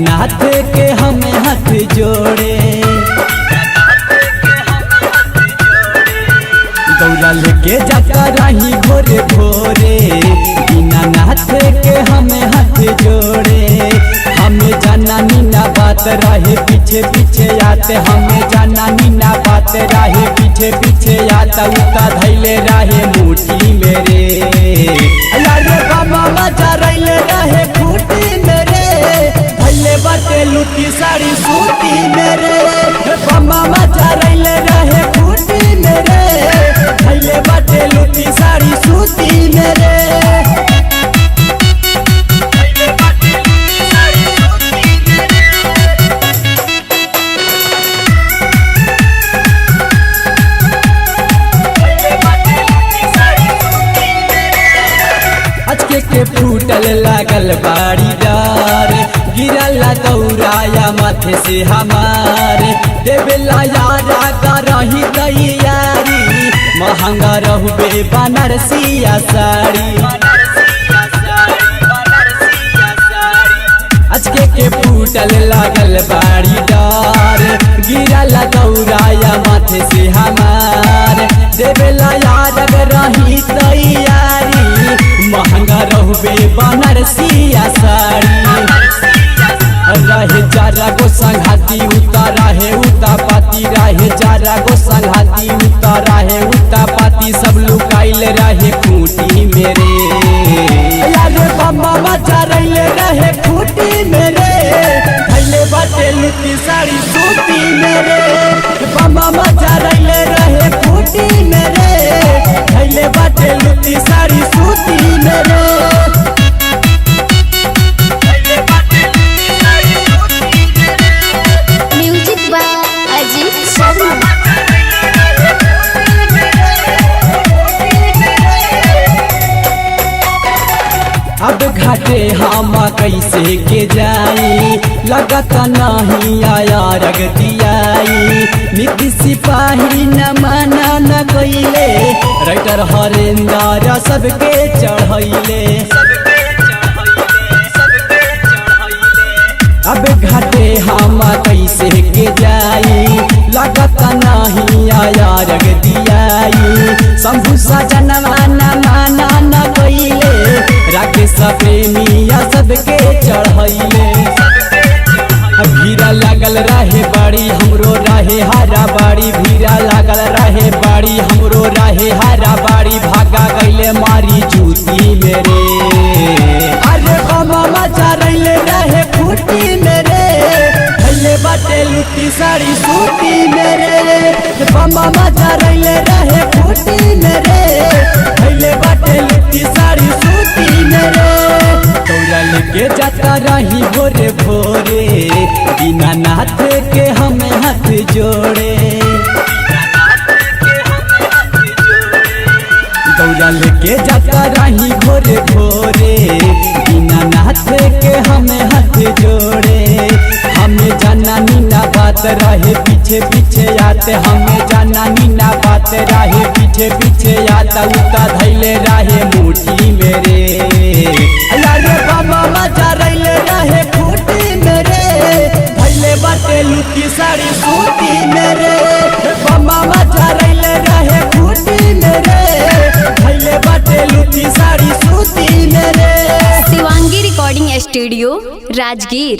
दीनानाथ के हमें हाथ जोड़े। गौरा लेके जाता रही भोरे भोरे, दीनानाथ के हमें हाथ जोड़े। हमें जाना नीना बात रहे पीछे पीछे आते, हमें जाना नीना बात रहे पीछे पीछे आता। उता धैले रहे मुट्ठी मेरे, अरे बाबा मजा रैले रहे फूटी मेरे। धैले बाटे लुटी साड़ी सूती मेरे, बाबा मजा रैले रहे फूटी मेरे। धैले बाटे लुटी साड़ी सूती मेरे। के फूटल लागल बाड़ी डार, गिरला दौराया माथे से हमारे। देवेला यारा का रही तैयारी, महंगा रहबे बनारसिया साड़ी। अचके के फूटल लागल बाड़ी डार, गिरला दौराया माथे से हमारे। देवेला यारा का रही तैयारी, महंगा रहबे बनारसिया साड़ी। रहे जारा गो संघाती उतारा है उता पाती, रहे जारा गो संघाती उतारा है उता पाती। सब लुकाइल रहे खूटी मेरे, यारे बाबा मजा रैले रहे खूटी मेरे। धैले बाटे लुटी साड़ी सूती मेरे, बाबा मजा रैले रहे खूटी मेरे। धैले बाटे लुटी साड़ी सूती मेरे। अब घाटे हम कैसे के जाई, लगत नहीं आया रग दियाई। नीति सिपाही न माना न कैले, राइटर हरेंद्र सबके चढ़ैले। अब घाटे हम कैसे के जाई, लगत नहीं आया रग दियाई। शंभु सजनवा न माना न कैले, राकेश प्रेमिया सबके चढ़ैले। भीड़ा लागल रहे बाड़ी हमरो रहे हारा बाड़ी, भीड़ा लागल रहे बाड़ी हमरो रहे हारा बाड़ी। भागा गईले मारी जूती मेरे, अरे बाबा मजा रैले रहे फूटी मेरे। धैले बाटे लुटी साड़ी सूती मेरे, बाबा मजा रैले रहे फूटी मेरे। धैले बाटे लुटी साड़ी सूती मेरे। गौरा लेके जाता रही भोरे भोरे, दीनानाथ के हमें हाथ जोड़े। गौरा लेके जाता रही भोरे भोरे, दीनानाथ के हमें हाथ जोड़े। हमें जाना नीना बात रहे पीछे पीछे आते, हमें जाना नीना बात रहे पीछे पीछे आता। उता धैले रहे मुट्ठी मेरे, अरे बाबा मजा रैले रहे फूटी मेरे। धैले बाटे लुटी साड़ी सूती मेरे, बाबा मजा रैले रहे फूटी मेरे। धैले बाटे लुटी साड़ी सूती मेरे। Shivangi recording studio Rajgir.